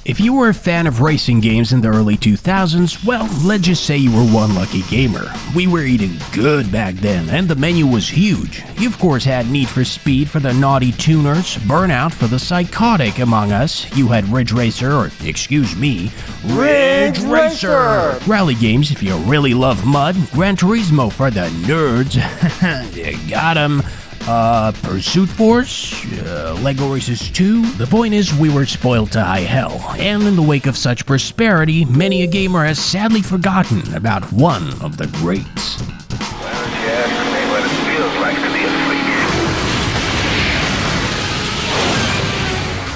If you were a fan of racing games in the early 2000s, well, let's just say you were one lucky gamer. We were eating good back then, and the menu was huge. You of course had Need for Speed for the naughty tuners, Burnout for the psychotic among us, you had Ridge Racer, or excuse me, Ridge Racer! Rally games if you really love mud, Gran Turismo for the nerds, you got 'em. Pursuit Force, Lego Races 2. The point is, we were spoiled to high hell, and in the wake of such prosperity, many a gamer has sadly forgotten about one of the greats. Well, if you ask me what it feels like to be a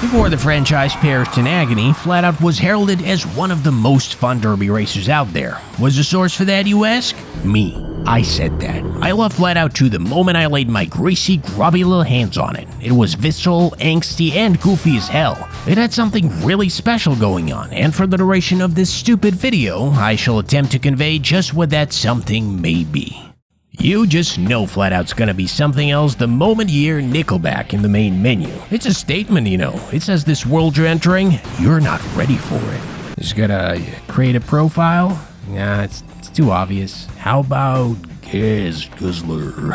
freak. Before the franchise perished in agony, FlatOut was heralded as one of the most fun derby racers out there. Was the source for that, you ask? Me. I said that. I loved FlatOut 2 the moment I laid my greasy, grubby little hands on it. It was visceral, angsty, and goofy as hell. It had something really special going on, and for the duration of this stupid video, I shall attempt to convey just what that something may be. You just know FlatOut's gonna be something else the moment you hear Nickelback in the main menu. It's a statement, you know. It says this world you're entering, you're not ready for it. Just gotta create a profile? Nah, it's too obvious. How about Gas Guzzler?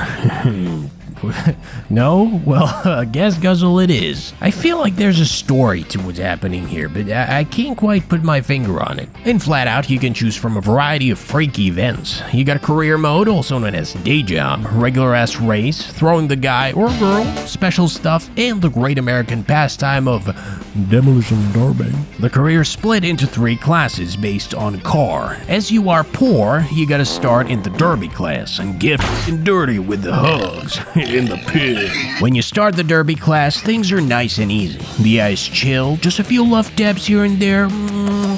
No? Well, Gas Guzzle it is. I feel like there's a story to what's happening here, but I can't quite put my finger on it. In FlatOut, you can choose from a variety of freaky events. You got a career mode, also known as day job, regular ass race, throwing the guy or girl, special stuff, and the great American pastime of demolition derby. The career split into 3 classes based on car. As you are poor, you gotta start in the derby class and get f***ing dirty with the hugs. In the pit. When you start the derby class, things are nice and easy. The ice chill, just a few love taps here and there.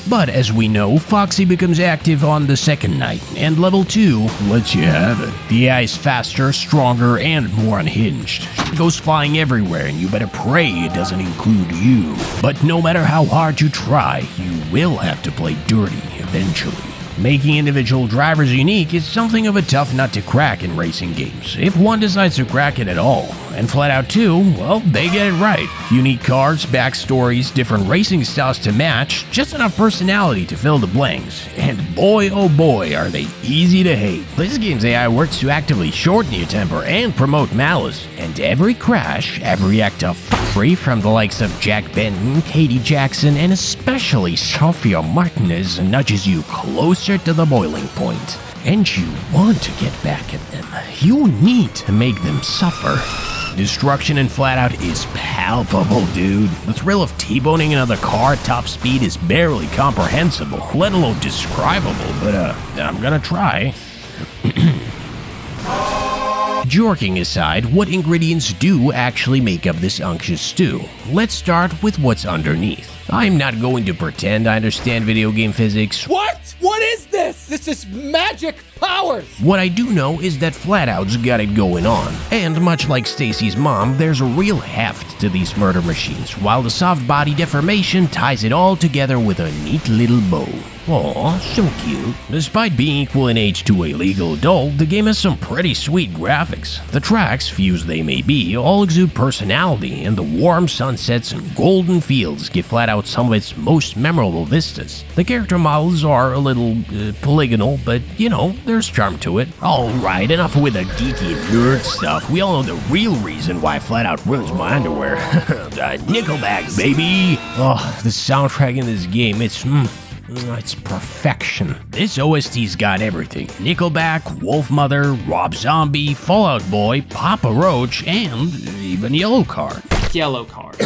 But as we know, Foxy becomes active on the second night, and level 2 lets you have it. The ice faster, stronger, and more unhinged. It goes flying everywhere, and you better pray it doesn't include you. But no matter how hard you try, you will have to play dirty eventually. Making individual drivers unique is something of a tough nut to crack in racing games, if one decides to crack it at all. And FlatOut 2, well, they get it right. Unique cars, backstories, different racing styles to match, just enough personality to fill the blanks. And boy oh boy are they easy to hate. This game's AI works to actively shorten your temper and promote malice. And every crash, every act of f***ery from the likes of Jack Benton, Katie Jackson, and especially Sophia Martinez nudges you closer to the boiling point. And you want to get back at them. You need to make them suffer. Destruction in FlatOut is palpable, dude. The thrill of T-boning another car at top speed is barely comprehensible, let alone describable, but I'm gonna try. Jorking aside, what ingredients do actually make up this unctuous stew? Let's start with what's underneath. I'm not going to pretend I understand video game physics. What? What is this? This is magic powers! What I do know is that FlatOut's got it going on. And much like Stacy's mom, there's a real heft to these murder machines, while the soft body deformation ties it all together with a neat little bow. Aw, so cute. Despite being equal in age to a legal adult, the game has some pretty sweet graphics. The tracks, few as they may be, all exude personality, and the warm sunsets and golden fields give FlatOut some of its most memorable vistas. The character models are a little polygonal, but you know, there's charm to it. Alright, enough with the geeky nerd stuff. We all know the real reason why FlatOut ruins my underwear. Nickelback, baby! Oh, the soundtrack in this game, it's perfection. This OST's got everything. Nickelback, Wolfmother, Rob Zombie, Fallout Boy, Papa Roach, and even Yellowcard. Yellowcard.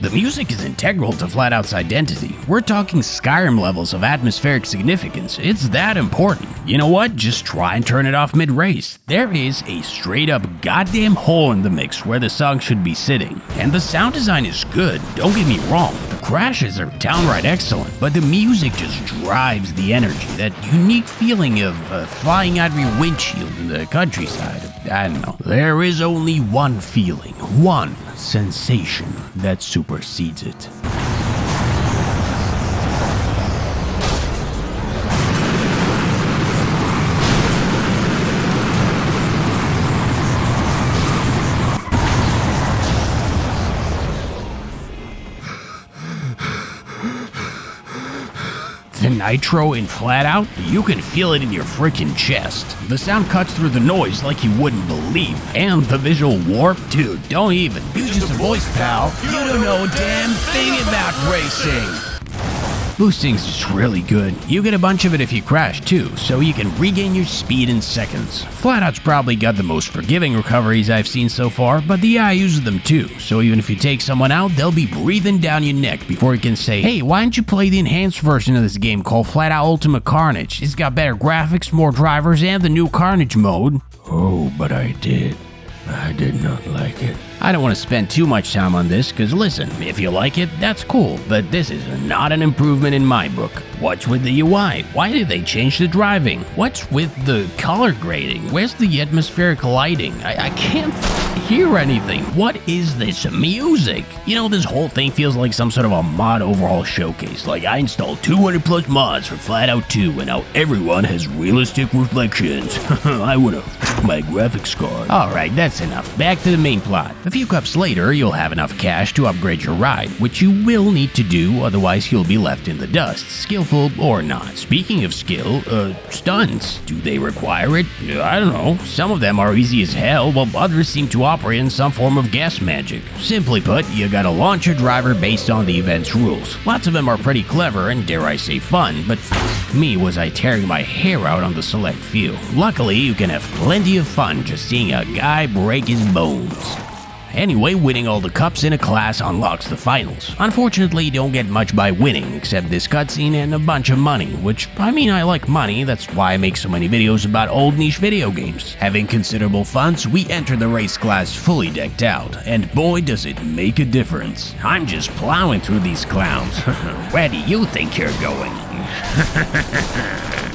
The music is integral to FlatOut's identity. We're talking Skyrim levels of atmospheric significance. It's that important. You know what? Just try and turn it off mid-race. There is a straight up goddamn hole in the mix where the song should be sitting. And the sound design is good, don't get me wrong. The crashes are downright excellent, but the music just drives the energy, that unique feeling of flying out of your windshield in the countryside. I don't know. There is only one feeling, one sensation that supersedes it. The nitro in FlatOut, you can feel it in your freaking chest. The sound cuts through the noise like you wouldn't believe. And the visual warp, dude, don't even. Use just a voice, pal. You don't know a damn thing about racing. Boosting's just really good. You get a bunch of it if you crash too, so you can regain your speed in seconds. FlatOut's probably got the most forgiving recoveries I've seen so far, but the AI uses them too, so even if you take someone out, they'll be breathing down your neck before you can say, hey, why don't you play the enhanced version of this game called FlatOut Ultimate Carnage? It's got better graphics, more drivers, and the new Carnage mode. Oh, but I did. I did not like it. I don't want to spend too much time on this, because listen, if you like it, that's cool, but this is not an improvement in my book. What's with the UI? Why did they change the driving? What's with the color grading? Where's the atmospheric lighting? I can't hear anything. What is this music? You know, this whole thing feels like some sort of a mod overhaul showcase. Like I installed 200 plus mods for FlatOut 2 and now everyone has realistic reflections. I wanna my graphics card. Alright, that's enough. Back to the main plot. A few cups later, you'll have enough cash to upgrade your ride, which you will need to do, otherwise you'll be left in the dust, skillful or not. Speaking of skill, stunts, do they require it? I don't know. Some of them are easy as hell, while others seem to operate in some form of gas magic. Simply put, you gotta launch your driver based on the event's rules. Lots of them are pretty clever and dare I say fun, but me was I tearing my hair out on the select few. Luckily, you can have plenty of fun just seeing a guy break his bones. Anyway, winning all the cups in a class unlocks the finals. Unfortunately, you don't get much by winning, except this cutscene and a bunch of money, which, I mean, I like money, that's why I make so many videos about old niche video games. Having considerable funds, we enter the race class fully decked out, and boy does it make a difference. I'm just plowing through these clowns. Where do you think you're going?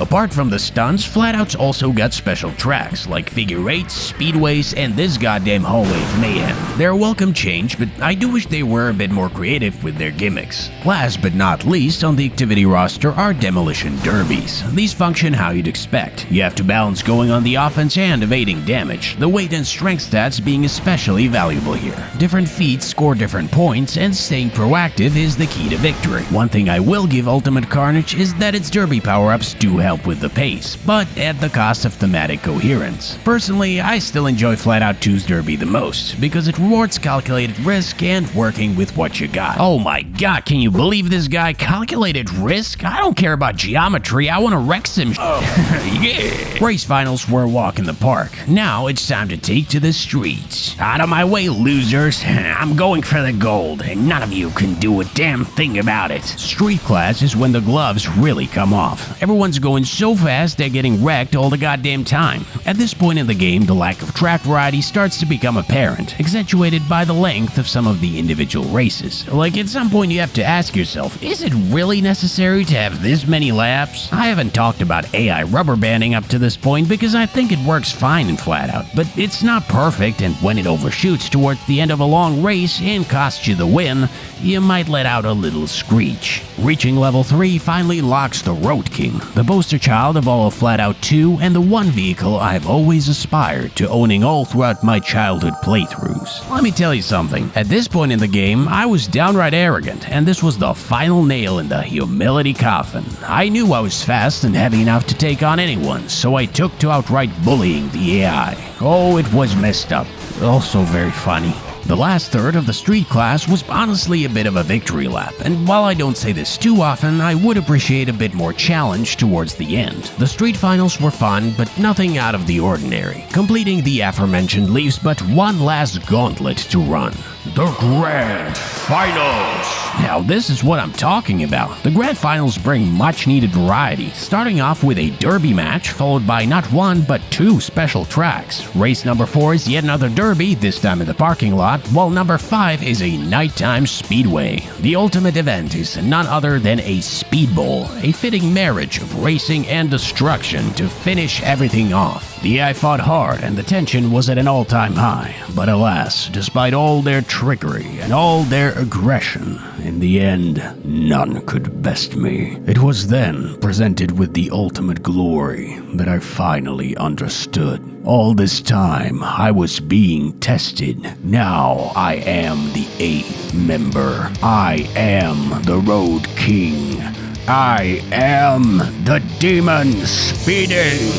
Apart from the stunts, FlatOut's also got special tracks like figure eights, speedways, and this goddamn hallway of mayhem. They're a welcome change, but I do wish they were a bit more creative with their gimmicks. Last but not least on the activity roster are demolition derbies. These function how you'd expect. You have to balance going on the offense and evading damage, the weight and strength stats being especially valuable here. Different feats score different points, and staying proactive is the key to victory. One thing I will give Ultimate Carnage is that its derby power-ups do help with the pace, but at the cost of thematic coherence. Personally, I still enjoy FlatOut 2's derby the most, because it rewards calculated risk and working with what you got. Oh my god, can you believe this guy? Calculated risk? I don't care about geometry, I want to wreck some yeah! Race finals were a walk in the park. Now it's time to take to the streets. Out of my way, losers. I'm going for the gold, and none of you can do a damn thing about it. Street class is when the gloves really come off. Everyone's going so fast they're getting wrecked all the goddamn time. At this point in the game, the lack of track variety starts to become apparent, accentuated by the length of some of the individual races. Like at some point you have to ask yourself, is it really necessary to have this many laps? I haven't talked about AI rubber banding up to this point because I think it works fine in FlatOut, but it's not perfect, and when it overshoots towards the end of a long race and costs you the win, you might let out a little screech. Reaching level 3 finally locks the Road King, the poster child of all of FlatOut 2 and the one vehicle I've always aspired to owning all throughout my childhood playthroughs. Let me tell you something, at this point in the game, I was downright arrogant, and this was the final nail in the humility coffin. I knew I was fast and heavy enough to take on anyone, so I took to outright bullying the AI. Oh, it was messed up, also very funny. The last third of the street class was honestly a bit of a victory lap, and while I don't say this too often, I would appreciate a bit more challenge towards the end. The street finals were fun, but nothing out of the ordinary. Completing the aforementioned leaves but one last gauntlet to run. The Grand Finals! Now this is what I'm talking about. The Grand Finals bring much needed variety, starting off with a derby match followed by not one but two special tracks. Race number 4 is yet another derby, this time in the parking lot, while number 5 is a nighttime speedway. The ultimate event is none other than a speedball, a fitting marriage of racing and destruction to finish everything off. The AI fought hard and the tension was at an all-time high, but alas, despite all their trickery and all their aggression, in the end, none could best me. It was then, presented with the ultimate glory, that I finally understood. All this time, I was being tested. Now I am the 8th member. I am the Road King. I am the demon Speedy.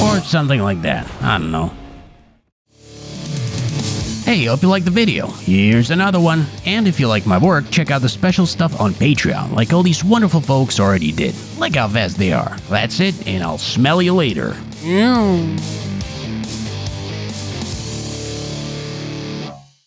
Or something like that. I don't know. Hey, hope you liked the video. Here's another one. And if you like my work, check out the special stuff on Patreon, like all these wonderful folks already did. Like how fast they are. That's it, and I'll smell you later.